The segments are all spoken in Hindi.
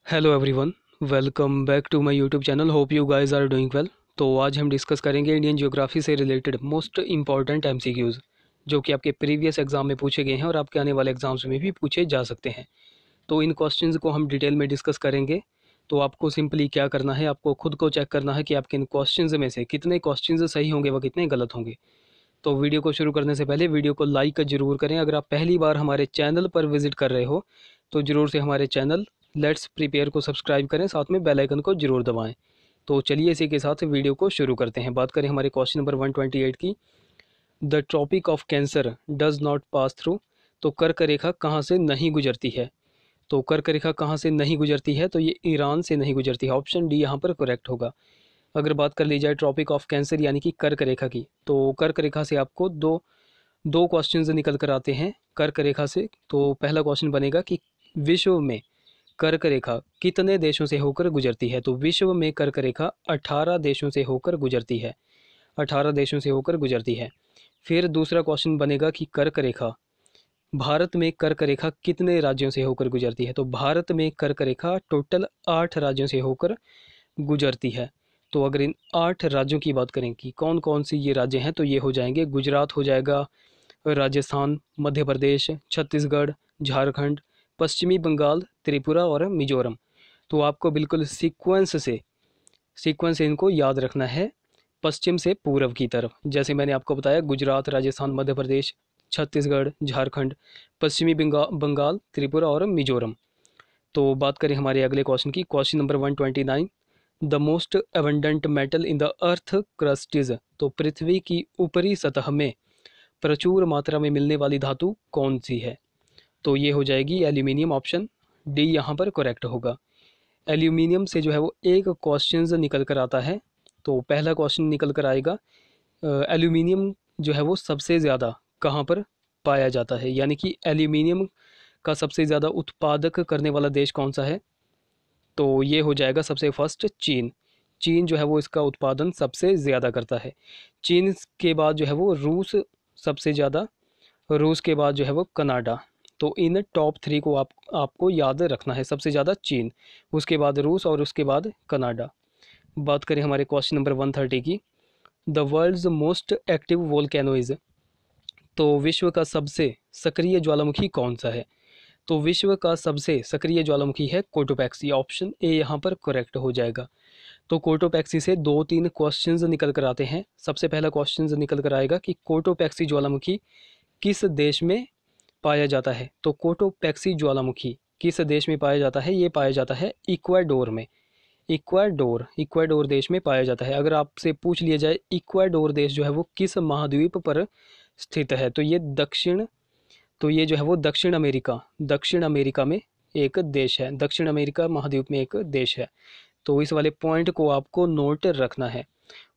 Hello everyone, welcome back to my YouTube channel. Hope you guys are doing well. तो आज हम डिस्कस करेंगे इंडियन ज्योग्राफी से रिलेटेड मोस्ट इंपॉर्टेंट एमसीक्यूज़ जो कि आपके प्रीवियस एग्जाम में पूछे गए हैं और आपके आने वाले एग्जाम्स में भी पूछे जा सकते हैं। तो इन क्वेश्चंस को हम डिटेल में डिस्कस करेंगे। तो आपको सिंपली क्या करना है, आपको खुद को चेक करना है कि आपके इन क्वेश्चंस में से कितने क्वेश्चंस सही होंगे व कितने गलत होंगे। तो वीडियो को शुरू करने से पहले वीडियो को लाइक ज़रूर करें। अगर आप पहली बार हमारे चैनल पर विजिट कर रहे हो तो ज़रूर से हमारे चैनल लेट्स प्रिपेयर को सब्सक्राइब करें, साथ में बेल आइकन को ज़रूर दबाएं। तो चलिए इसी के साथ वीडियो को शुरू करते हैं। बात करें हमारे क्वेश्चन नंबर 128 की। The tropic of cancer does not pass through. तो कर्क रेखा कहाँ से नहीं गुजरती है? तो कर्क रेखा कहाँ से नहीं गुजरती है? तो ये ईरान से नहीं गुजरती है। ऑप्शन डी यहाँ पर करेक्ट होगा। अगर बात कर ली जाए ट्रॉपिक ऑफ कैंसर यानी कि कर्क रेखा की, तो कर्क रेखा से आपको दो दो क्वेश्चंस निकल कर आते हैं कर्क रेखा से। तो पहला क्वेश्चन बनेगा कि विश्व में कर्क रेखा कितने देशों से होकर गुजरती है? तो विश्व में कर्क रेखा 18 देशों से होकर गुजरती है। 18 देशों से होकर गुजरती है। फिर दूसरा क्वेश्चन बनेगा कि कर्क रेखा भारत में कर्क रेखा कितने राज्यों से होकर गुजरती है? तो भारत में कर्क रेखा टोटल 8 राज्यों से होकर गुजरती है। तो अगर इन 8 राज्यों की बात करें कि कौन कौन सी ये राज्य हैं, तो ये हो जाएंगे गुजरात हो जाएगा, राजस्थान, मध्य प्रदेश, छत्तीसगढ़, झारखंड, पश्चिमी बंगाल, त्रिपुरा और मिजोरम। तो आपको बिल्कुल सीक्वेंस से इनको याद रखना है, पश्चिम से पूर्व की तरफ। जैसे मैंने आपको बताया, गुजरात, राजस्थान, मध्य प्रदेश, छत्तीसगढ़, झारखंड, पश्चिमी बंगाल, त्रिपुरा और मिजोरम। तो बात करें हमारे अगले क्वेश्चन की। Question number 129। The most abundant metal in the earth crust is. तो पृथ्वी की ऊपरी सतह में प्रचुर मात्रा में मिलने वाली धातु कौन सी है? तो ये हो जाएगी एल्यूमिनियम। ऑप्शन डी यहाँ पर करेक्ट होगा। एल्यूमिनियम से जो है वो एक क्वेश्चन निकल कर आता है। तो पहला क्वेश्चन निकल कर आएगा, एल्यूमिनियम जो है वो सबसे ज़्यादा कहाँ पर पाया जाता है, यानी कि एल्यूमिनियम का सबसे ज़्यादा उत्पादक करने वाला देश कौन सा है? तो ये हो जाएगा सबसे फर्स्ट चीन। चीन जो है वो इसका उत्पादन सबसे ज़्यादा करता है। चीन के बाद जो है वो रूस सबसे ज़्यादा, रूस के बाद जो है वो कनाडा। तो इन टॉप 3 को आपको याद रखना है। सबसे ज़्यादा चीन, उसके बाद रूस और उसके बाद कनाडा। बात करें हमारे क्वेश्चन नंबर 130 की। The world's most active volcano is. तो विश्व का सबसे सक्रिय ज्वालामुखी कौन सा है? तो विश्व का सबसे सक्रिय ज्वालामुखी है कोटोपैक्सी। ऑप्शन ए यहाँ पर करेक्ट हो जाएगा। तो कोटोपैक्सी से 2-3 क्वेश्चंस निकल कर आते हैं। सबसे पहला क्वेश्चन निकल कर आएगा कि कोटोपैक्सी ज्वालामुखी किस देश में पाया जाता है? तो कोटोपैक्सी ज्वालामुखी किस देश में पाया जाता है? ये पाया जाता है इक्वाडोर में। इक्वाडोर देश में पाया जाता है। अगर आपसे पूछ लिया जाए इक्वाडोर देश जो है वो किस महाद्वीप पर स्थित है, तो ये जो है वो दक्षिण अमेरिका में एक देश है। दक्षिण अमेरिका महाद्वीप में एक देश है। तो इस वाले पॉइंट को आपको नोट रखना है।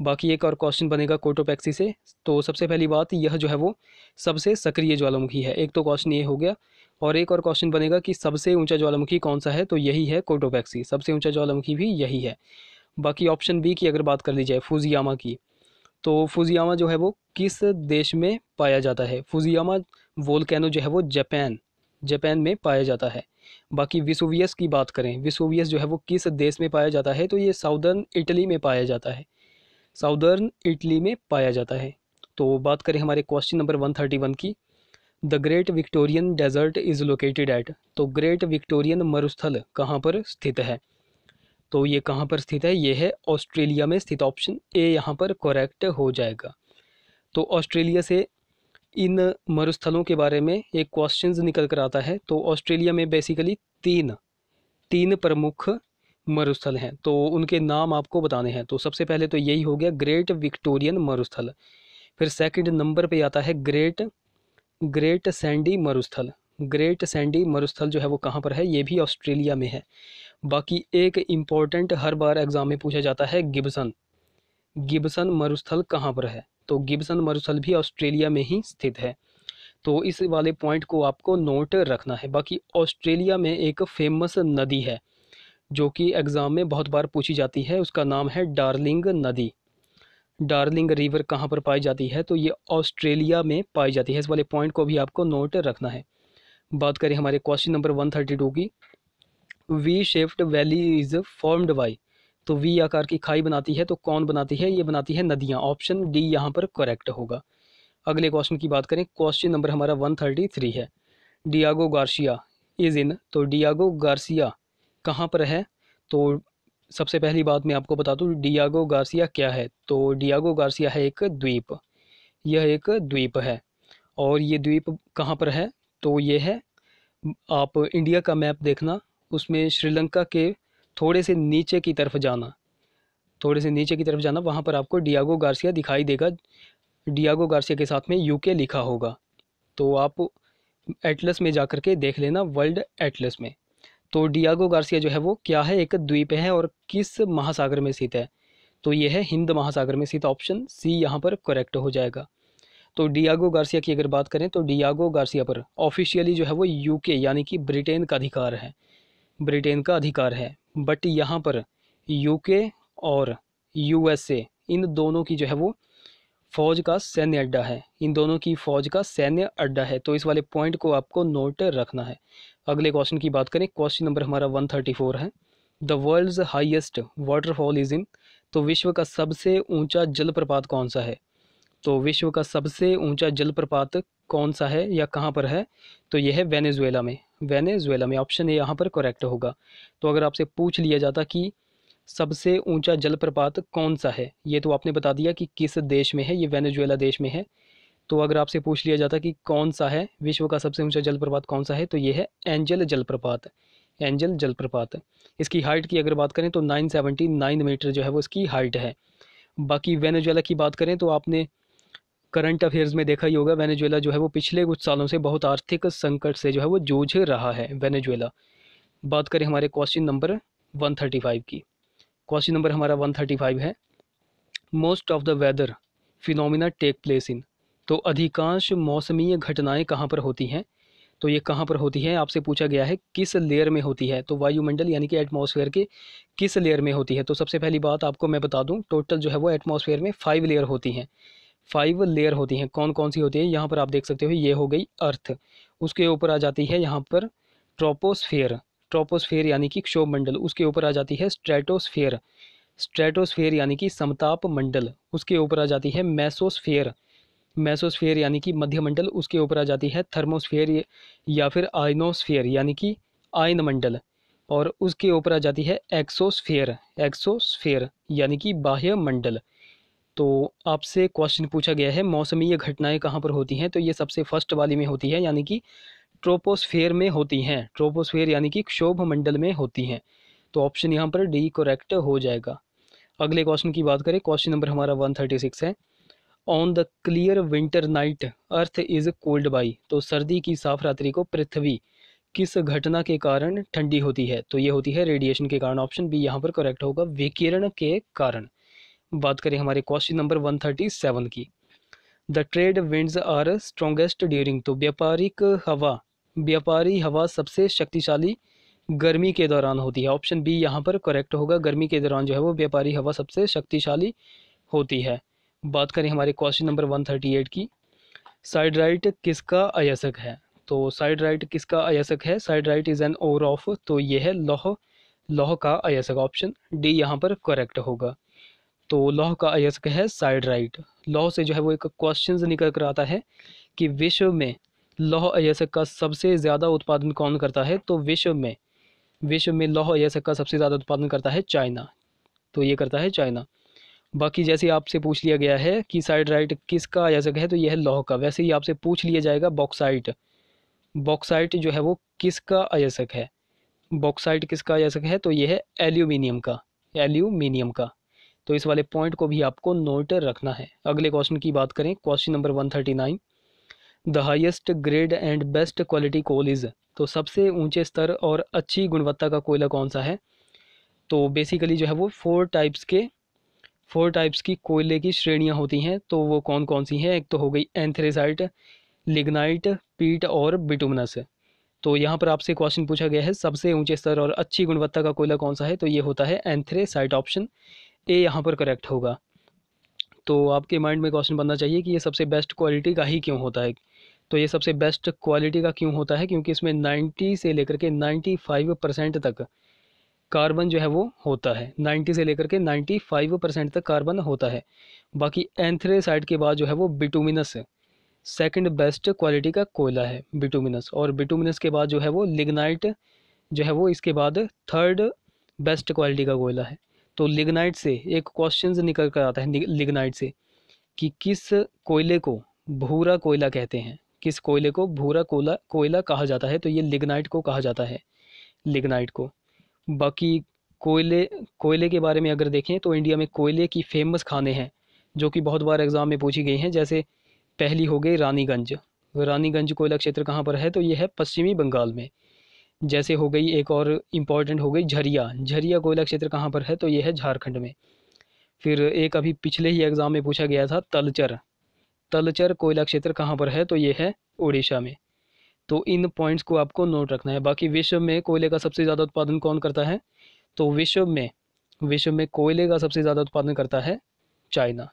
बाकी एक और क्वेश्चन बनेगा कोटोपैक्सी से। तो सबसे पहली बात, यह जो है वो सबसे सक्रिय ज्वालामुखी है। एक तो क्वेश्चन ये हो गया। और एक और क्वेश्चन बनेगा कि सबसे ऊंचा ज्वालामुखी कौन सा है? तो यही है कोटोपैक्सी। सबसे ऊंचा ज्वालामुखी भी यही है। बाकी ऑप्शन बी की अगर बात कर ली जाए, फुजियामा की, तो फुजियामा जो है वो किस देश में पाया जाता है? फुजियामा वोल्केनो जो है वो जापान में पाया जाता है। बाकी विसुवियस की बात करें, विसुवियस जो है वो किस देश में पाया जाता है? तो ये साउदर्न इटली में पाया जाता है। साउदर्न इटली में पाया जाता है। तो बात करें हमारे क्वेश्चन नंबर 131 की। The great Victorian desert is located at. तो ग्रेट विक्टोरियन मरुस्थल कहाँ पर स्थित है? तो ये कहाँ पर स्थित है? ये है ऑस्ट्रेलिया में स्थित। ऑप्शन ए यहाँ पर करेक्ट हो जाएगा। तो ऑस्ट्रेलिया से इन मरुस्थलों के बारे में एक क्वेश्चंस निकल कर आता है। तो ऑस्ट्रेलिया में बेसिकली तीन तीन प्रमुख मरुस्थल हैं, तो उनके नाम आपको बताने हैं। तो सबसे पहले तो यही हो गया ग्रेट विक्टोरियन मरुस्थल। फिर सेकंड नंबर पे आता है ग्रेट सैंडी मरुस्थल। ग्रेट सैंडी मरुस्थल जो है वो कहाँ पर है? ये भी ऑस्ट्रेलिया में है। बाकी एक इम्पॉर्टेंट हर बार एग्जाम में पूछा जाता है, गिब्सन मरुस्थल कहाँ पर है? तो गिब्सन मरुस्थल भी ऑस्ट्रेलिया में ही स्थित है। तो इस वाले पॉइंट को आपको नोट रखना है। बाकी ऑस्ट्रेलिया में एक फेमस नदी है जो कि एग्ज़ाम में बहुत बार पूछी जाती है, उसका नाम है डार्लिंग नदी। डार्लिंग रिवर कहाँ पर पाई जाती है? तो ये ऑस्ट्रेलिया में पाई जाती है। इस वाले पॉइंट को भी आपको नोट रखना है। बात करें हमारे क्वेश्चन नंबर 132 की। V shaped valley is formed by, तो वी आकार की खाई बनाती है तो कौन बनाती है, ये बनाती है नदियाँ। ऑप्शन डी यहाँ पर करेक्ट होगा। अगले क्वेश्चन की बात करें, क्वेश्चन नंबर हमारा 133 है। डियागो गार्सिया इज इन, तो डियागो गार्सिया कहाँ पर है। तो सबसे पहली बात मैं आपको बता दूँ डियागो गार्सिया क्या है। तो डियागो गार्सिया है एक द्वीप, यह एक द्वीप है। और ये द्वीप कहाँ पर है, तो ये है, आप इंडिया का मैप देखना, उसमें श्रीलंका के थोड़े से नीचे की तरफ जाना, थोड़े से नीचे की तरफ जाना, वहाँ पर आपको डियागो गार्सिया दिखाई देगा। डियागो गार्सिया के साथ में यूके लिखा होगा, तो आप एटलस में जाकर के देख लेना, वर्ल्ड एटलस में। तो डियागो गार्सिया जो है वो क्या है, एक द्वीप है और किस महासागर में स्थित है, तो ये है हिंद महासागर में स्थित। ऑप्शन सी यहाँ पर करेक्ट हो जाएगा। तो डियागो गार्सिया की अगर बात करें तो डियागो गार्सिया पर ऑफिशियली जो है वो यूके यानी कि ब्रिटेन का अधिकार है, ब्रिटेन का अधिकार है। बट यहाँ पर यूके और यूएसए इन दोनों की जो है वो फौज का सैन्य अड्डा है, इन दोनों की फौज का सैन्य अड्डा है। तो इस वाले पॉइंट को आपको नोट रखना है। अगले क्वेश्चन की बात करें, क्वेश्चन नंबर हमारा 134 है। The world's highest waterfall is in, तो विश्व का सबसे ऊंचा जलप्रपात कौन सा है। तो विश्व का सबसे ऊंचा जलप्रपात कौन सा है या कहाँ पर है, तो यह है वेनेजुएला में, वेनेजुएला में। ऑप्शन ए यहाँ पर करेक्ट होगा। तो अगर आपसे पूछ लिया जाता कि सबसे ऊंचा जलप्रपात कौन सा है, ये तो आपने बता दिया कि किस देश में है, ये वेनेजुएला देश में है। तो अगर आपसे पूछ लिया जाता कि कौन सा है विश्व का सबसे ऊंचा जलप्रपात कौन सा है, तो ये है एंजल जलप्रपात, एंजल जलप्रपात। इसकी हाइट की अगर बात करें तो 979 मीटर जो है वो इसकी हाइट है। बाकी वेनेजुएला की बात करें तो आपने करंट अफेयर्स में देखा ही होगा, वेनेजुएला जो है वो पिछले कुछ सालों से बहुत आर्थिक संकट से जो है वो जूझ रहा है वेनेजुएला। बात करें हमारे क्वेश्चन नंबर 135 की, क्वेश्चन नंबर हमारा 135 है। Most of the weather phenomena take place in, तो अधिकांश मौसमीय घटनाएं कहाँ पर होती हैं, तो ये कहाँ पर होती है, आपसे पूछा गया है किस लेयर में होती है। तो वायुमंडल यानी कि एटमॉस्फेयर के किस लेयर में होती है। तो सबसे पहली बात आपको मैं बता दूं, टोटल जो है वो एटमॉस्फेयर में 5 लेयर होती हैं, 5 लेयर होती हैं। कौन कौन सी होती है, यहाँ पर आप देख सकते हो, ये हो गई अर्थ, उसके ऊपर आ जाती है यहाँ पर ट्रोपोस्फेयर, ट्रोपोस्फेयर यानी कि क्षोभ मंडल, उसके ऊपर आ जाती है स्ट्रेटोस्फेयर, स्ट्रेटोस्फेयर यानी कि समताप मंडल, उसके ऊपर आ जाती है मेसोस्फेयर, मेसोस्फेयर यानी कि मध्यमंडल, उसके ऊपर आ जाती है थर्मोस्फेयर या फिर आयनोस्फेयर यानी कि आयन मंडल, और उसके ऊपर आ जाती है एक्सोस्फेयर, एक्सोस्फेयर यानी कि बाह्य मंडल। तो आपसे क्वेश्चन पूछा गया है मौसमीय घटनाएं कहाँ पर होती हैं, तो ये सबसे फर्स्ट वाली में होती है यानी कि ट्रोपोस्फेयर में होती हैं, ट्रोपोस्फेयर यानी कि क्षोभ मंडल में होती हैं। तो ऑप्शन यहाँ पर डी करेक्ट हो जाएगा। अगले क्वेश्चन की बात करें, क्वेश्चन नंबर हमारा 136 है। On the clear winter night earth is cold by, तो सर्दी की साफ रात्रि को पृथ्वी किस घटना के कारण ठंडी होती है, तो ये होती है रेडिएशन के कारण। ऑप्शन बी यहाँ पर करेक्ट होगा, विकिरण के कारण। बात करें हमारे क्वेश्चन नंबर 137 की। The trade winds are strongest during, तो व्यापारी हवा सबसे शक्तिशाली गर्मी के दौरान होती है। ऑप्शन बी यहाँ पर करेक्ट होगा, गर्मी के दौरान जो है वो व्यापारी हवा सबसे शक्तिशाली होती है। बात करें हमारे क्वेश्चन नंबर 138 की। साइड राइट किसका अयस्क है, तो साइड राइट किसका अयस्क है, siderite is an ore of, तो ये है लौह, लौह का अयस्क। ऑप्शन डी यहाँ पर करेक्ट होगा। तो लौह का अयस्क है साइड राइट। लौह से जो है वो एक क्वेश्चन निकल कर आता है कि विश्व में लौह अयस्क का सबसे ज़्यादा उत्पादन कौन करता है, तो विश्व में लौह अयस्क का सबसे ज़्यादा उत्पादन करता है चाइना, तो ये करता है चाइना। बाकी जैसे आपसे पूछ लिया गया है कि साइड राइट किसका अयस्क है, तो यह है लौह का, वैसे ही आपसे पूछ लिया जाएगा बॉक्साइट, बॉक्साइट जो है वो किसका अयस्क है, बॉक्साइट किसका अयस्क है, तो यह है एल्यूमिनियम का, एल्यूमिनियम का। तो इस वाले पॉइंट को भी आपको नोट रखना है। अगले क्वेश्चन की बात करें, question number 139। The highest grade and best quality coal is, तो सबसे ऊंचे स्तर और अच्छी गुणवत्ता का कोयला कौन सा है। तो बेसिकली जो है वो फोर टाइप्स की कोयले की श्रेणियां होती हैं, तो वो कौन कौन सी हैं। एक तो हो गई एंथ्रेसाइट, लिग्नाइट, पीट और बिटुमिनस। तो यहाँ पर आपसे क्वेश्चन पूछा गया है सबसे ऊंचे स्तर और अच्छी गुणवत्ता का कोयला कौन सा है, तो ये होता है एंथ्रेसाइट। ऑप्शन ए यहाँ पर करेक्ट होगा। तो आपके माइंड में क्वेश्चन बनना चाहिए कि ये सबसे बेस्ट क्वालिटी का ही क्यों होता है, तो ये सबसे बेस्ट क्वालिटी का क्यों होता है, क्योंकि इसमें 90 से लेकर के 95% तक कार्बन जो है वो होता है। 90 से लेकर के 95% तक कार्बन होता है। बाकी एंथ्रेसाइट के बाद जो है वो बिटुमिनस सेकंड बेस्ट क्वालिटी का कोयला है बिटुमिनस, और बिटुमिनस के बाद जो है वो लिग्नाइट जो है वो इसके बाद थर्ड बेस्ट क्वालिटी का कोयला है। तो लिग्नाइट से एक क्वेश्चन निकल कर आता है लिग्नाइट से कि किस कोयले को भूरा कोयला कहते हैं, किस कोयले को भूरा कोयला कहा जाता है, तो ये लिग्नाइट को कहा जाता है, लिग्नाइट को। बाकी कोयले के बारे में अगर देखें तो इंडिया में कोयले की फेमस खाने हैं जो कि बहुत बार एग्ज़ाम में पूछी गई हैं। जैसे पहली हो गई रानीगंज। रानीगंज कोयला क्षेत्र कहाँ पर है, तो ये है पश्चिमी बंगाल में। जैसे हो गई एक और इम्पॉर्टेंट हो गई झरिया। झरिया कोयला क्षेत्र कहाँ पर है, तो ये है झारखंड में। फिर एक अभी पिछले ही एग्ज़ाम में पूछा गया था तलचर। तलचर कोयला क्षेत्र कहाँ पर है, तो ये है उड़ीसा में। तो इन पॉइंट्स को आपको नोट रखना है। बाकी विश्व में कोयले का सबसे ज़्यादा उत्पादन कौन करता है, तो विश्व में कोयले का सबसे ज़्यादा उत्पादन करता है चाइना।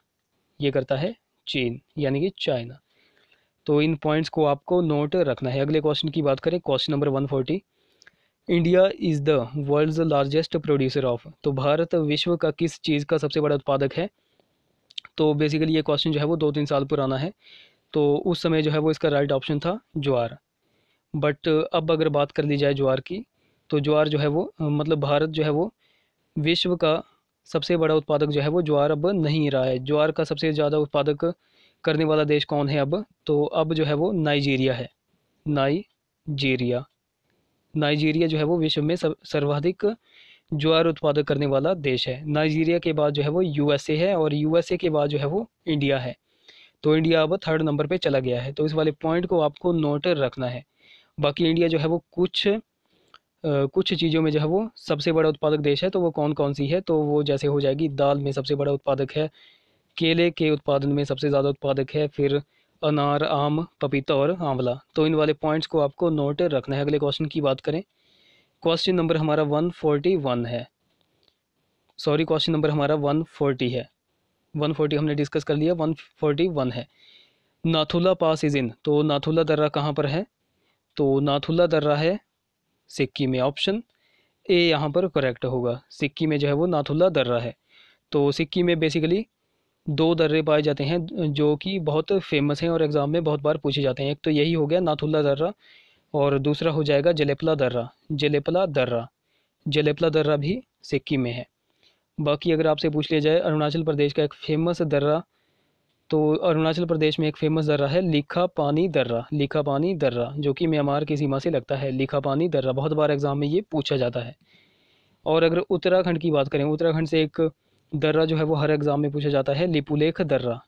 ये करता है चीन, यानी कि चाइना। तो इन पॉइंट्स को आपको नोट रखना है। अगले क्वेश्चन की बात करें, question number 140। India is the world's largest producer of, तो भारत विश्व का किस चीज़ का सबसे बड़ा उत्पादक है। तो बेसिकली ये क्वेश्चन जो है वो 2-3 साल पुराना है। तो उस समय जो है वो इसका राइट ऑप्शन था ज्वार। बट अब अगर बात कर ली जाए ज्वार की, तो ज्वार जो है वो मतलब भारत जो है वो विश्व का सबसे बड़ा उत्पादक जो है वो ज्वार अब नहीं रहा है। ज्वार का सबसे ज़्यादा उत्पादक करने वाला देश कौन है अब, तो अब जो है वो नाइजीरिया है। नाइजीरिया जो है वो विश्व में सर्वाधिक ज्वार उत्पादक करने वाला देश है। नाइजीरिया के बाद जो है वो यूएसए है, और यूएसए के बाद जो है वो इंडिया है। तो इंडिया अब थर्ड नंबर पे चला गया है। तो इस वाले पॉइंट को आपको नोट रखना है। बाकी इंडिया जो है वो कुछ चीज़ों में जो है वो सबसे बड़ा उत्पादक देश है। तो वो कौन कौन सी है, तो वो जैसे हो जाएगी दाल में सबसे बड़ा उत्पादक है, केले के उत्पादन में सबसे ज़्यादा उत्पादक है, फिर अनार, आम, पपीता और आंवला। तो इन वाले पॉइंट्स को आपको नोट रखना है। अगले क्वेश्चन की बात करें, क्वेश्चन नंबर हमारा 141 है। सॉरी, क्वेश्चन नंबर हमारा 140 है। 140 हमने डिस्कस कर लिया, 141 है। नाथुला पास इज़ इन, तो नाथुला दर्रा कहाँ पर है, तो नाथुला दर्रा है सिक्किम में। ऑप्शन ए यहाँ पर करेक्ट होगा। सिक्किम में जो है वो नाथुला दर्रा है। तो सिक्किम में बेसिकली 2 दर्रे पाए जाते हैं जो कि बहुत फेमस हैं और एग्ज़ाम में बहुत बार पूछे जाते हैं। एक तो यही हो गया नाथुला दर्रा, और दूसरा हो जाएगा जलेपला दर्रा। जलेपला दर्रा भी सिक्किम में है। बाकी अगर आपसे पूछ लिया जाए अरुणाचल प्रदेश का एक फेमस दर्रा, तो अरुणाचल प्रदेश में एक फेमस दर्रा है लिखा पानी दर्रा, जो कि म्यांमार की सीमा से लगता है। लिखा पानी दर्रा बहुत बार एग्ज़ाम में ये पूछा जाता है। और अगर उत्तराखंड की बात करें, उत्तराखंड से एक दर्रा जो है वो हर एग्ज़ाम में पूछा जाता है, लिपुलेख दर्रा।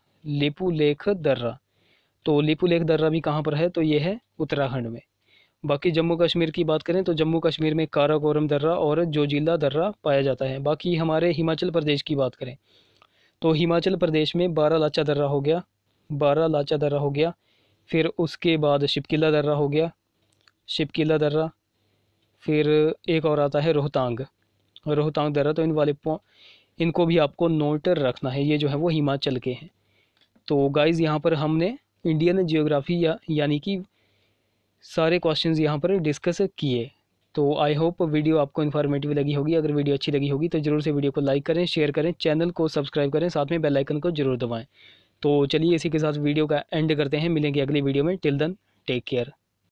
तो लिपुलेख दर्रा भी कहाँ पर है, तो ये है उत्तराखंड में। बाकी जम्मू कश्मीर की बात करें तो जम्मू कश्मीर में काराकोरम दर्रा और जोजिला दर्रा पाया जाता है। बाकी हमारे हिमाचल प्रदेश की बात करें तो हिमाचल प्रदेश में बारालाचा दर्रा हो गया, फिर उसके बाद शिपकिला दर्रा, फिर एक और आता है रोहतांग दर्रा। तो इनको भी आपको नोट रखना है। ये जो है वो हिमाचल के हैं। तो गाइज़ यहाँ पर हमने इंडियन जियोग्राफी यानी कि सारे क्वेश्चंस यहाँ पर डिस्कस किए। तो आई होप वीडियो आपको इन्फॉर्मेटिव लगी होगी। अगर वीडियो अच्छी लगी होगी तो ज़रूर से वीडियो को लाइक करें, शेयर करें, चैनल को सब्सक्राइब करें, साथ में बेल आइकन को ज़रूर दबाएं। तो चलिए इसी के साथ वीडियो का एंड करते हैं। मिलेंगे अगली वीडियो में। Till then take care.